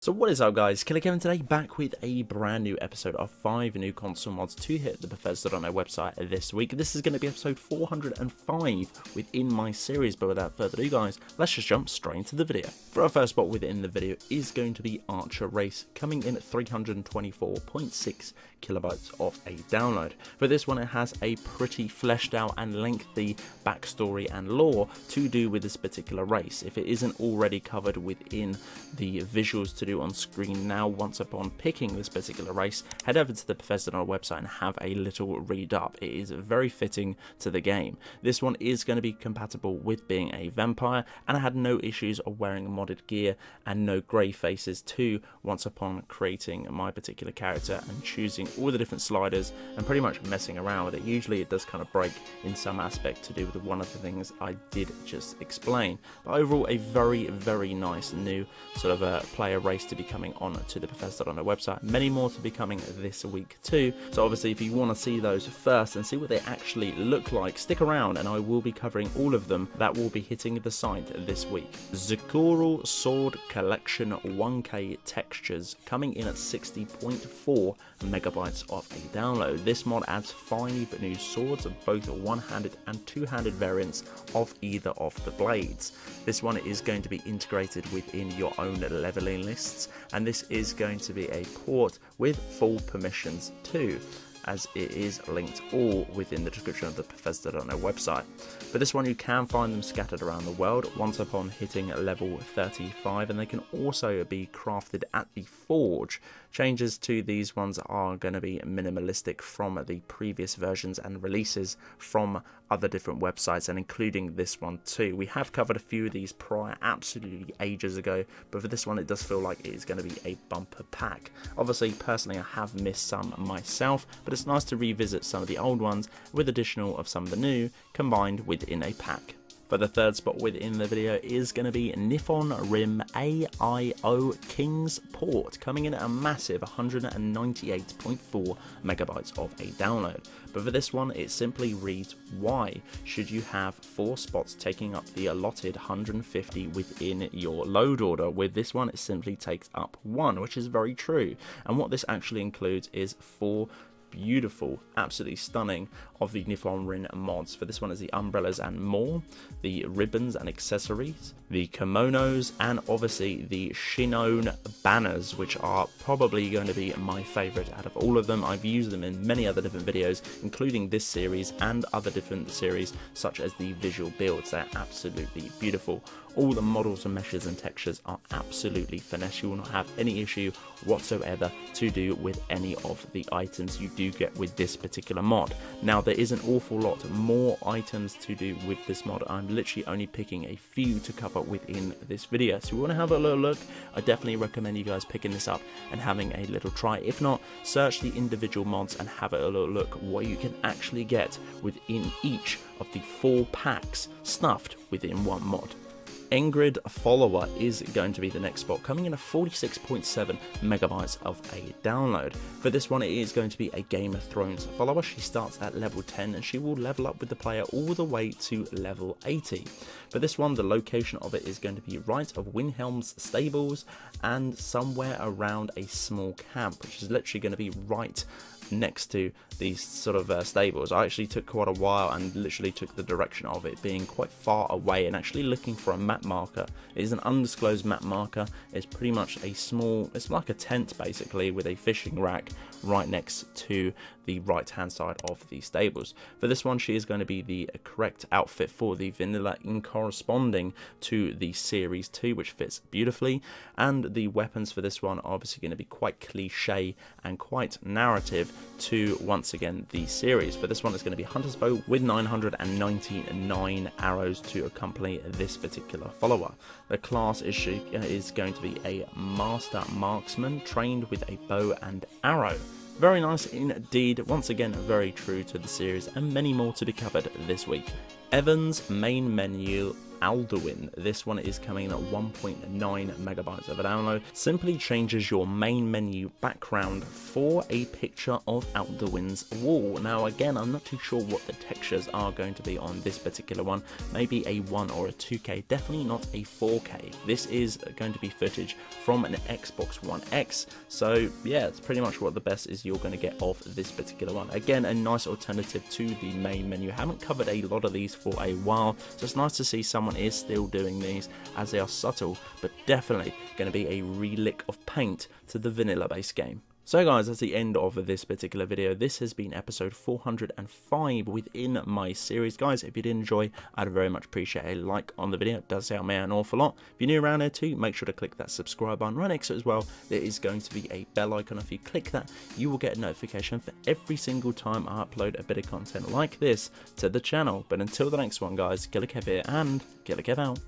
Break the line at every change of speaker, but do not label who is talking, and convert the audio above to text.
So what is up guys, Killerkev today back with a brand new episode of 5 new console mods to hit the Bethesda.net website this week. This is going to be episode 405 within my series, but without further ado guys, let's just jump straight into the video. For our first spot within the video is going to be Archer Race, coming in at 324.6 kilobytes of a download. For this one it has a pretty fleshed out and lengthy backstory and lore to do with this particular race. If it isn't already covered within the visuals to do on screen now, once upon picking this particular race, head over to the Bethesda.net website and have a little read up. It is very fitting to the game. This one is going to be compatible with being a vampire, and I had no issues of wearing modded gear and no grey faces too once upon creating my particular character and choosing all the different sliders and pretty much messing around with it. Usually it does kind of break in some aspect to do with one of the things I did just explain, but overall a very nice new sort of a player race to be coming on to the Bethesda.net website. Many more to be coming this week too, so obviously if you want to see those first and see what they actually look like, stick around and I will be covering all of them that will be hitting the site this week. Zikoru Sword Collection 1K textures, coming in at 60.4 megabytes of a download. This mod adds 5 new swords of both one-handed and two-handed variants of either of the blades. This one is going to be integrated within your own leveling lists, and this is going to be a port with full permissions too, as it is linked all within the description of the Bethesda.net website. For this one you can find them scattered around the world once upon hitting level 35, and they can also be crafted at the forge. Changes to these ones are going to be minimalistic from the previous versions and releases from other different websites, and including this one too. We have covered a few of these prior absolutely ages ago, but for this one it does feel like it is going to be a bumper pack. Obviously personally I have missed some myself, but it's nice to revisit some of the old ones with additional of some of the new combined within a pack. For the third spot within the video is going to be Nippon Rim AIO King's Port, coming in at a massive 198.4 megabytes of a download. But for this one it simply reads, why should you have 4 spots taking up the allotted 150 within your load order? With this one it simply takes up 1, which is very true. And what this actually includes is 4 beautiful, absolutely stunning of the Nippon Rim mods. For this one is the umbrellas and more, the ribbons and accessories, the kimonos, and obviously the Shinon banners, which are probably going to be my favorite out of all of them. I've used them in many other different videos, including this series and other different series such as the visual builds. They're absolutely beautiful. All the models and meshes and textures are absolutely finesse. You will not have any issue whatsoever to do with any of the items you do get with this particular mod. Now there is an awful lot more items to do with this mod. I'm literally only picking a few to cover within this video, so if you want to have a little look, I definitely recommend you guys picking this up and having a little try. If not, search the individual mods and have a little look what you can actually get within each of the 4 packs stuffed within one mod. Ingrid Follower is going to be the next spot, coming in at 46.7 megabytes of a download. For this one it is going to be a Game of Thrones follower. She starts at level 10 and she will level up with the player all the way to level 80. For this one the location of it is going to be right of Windhelm's stables and somewhere around a small camp, which is literally going to be right next to these sort of stables. I actually took quite a while and literally took the direction of it being quite far away and actually looking for a map marker. It is an undisclosed map marker. It's pretty much a small, it's like a tent basically with a fishing rack right next to the right hand side of the stables. For this one she is going to be the correct outfit for the vanilla in corresponding to the series 2, which fits beautifully, and the weapons for this one are obviously going to be quite cliche and quite narrative to once again the series. For this one it's going to be Hunter's Bow with 999 arrows to accompany this particular follower. The class is going to be a master marksman trained with a bow and arrow. Very nice indeed, once again very true to the series, and many more to be covered this week. Evan's main menu Alduin. This one is coming in at 1.9 megabytes of a download. Simply changes your main menu background for a picture of Alduin's wall. Now again, I'm not too sure what the textures are going to be on this particular one. Maybe a 1 or a 2K, definitely not a 4K. This is going to be footage from an Xbox One X, so yeah, it's pretty much what the best is you're going to get off this particular one. Again, a nice alternative to the main menu. Haven't covered a lot of these for a while, so it's nice to see someone is still doing these, as they are subtle, but definitely going to be a relick of paint to the vanilla base game. So guys, that's the end of this particular video. This has been episode 405 within my series. Guys, if you did enjoy, I'd very much appreciate a like on the video. It does help me out an awful lot. If you're new around here too, make sure to click that subscribe button right next to it as well. There is going to be a bell icon. If you click that, you will get a notification for every single time I upload a bit of content like this to the channel. But until the next one guys, Killerkev here and Killerkev out.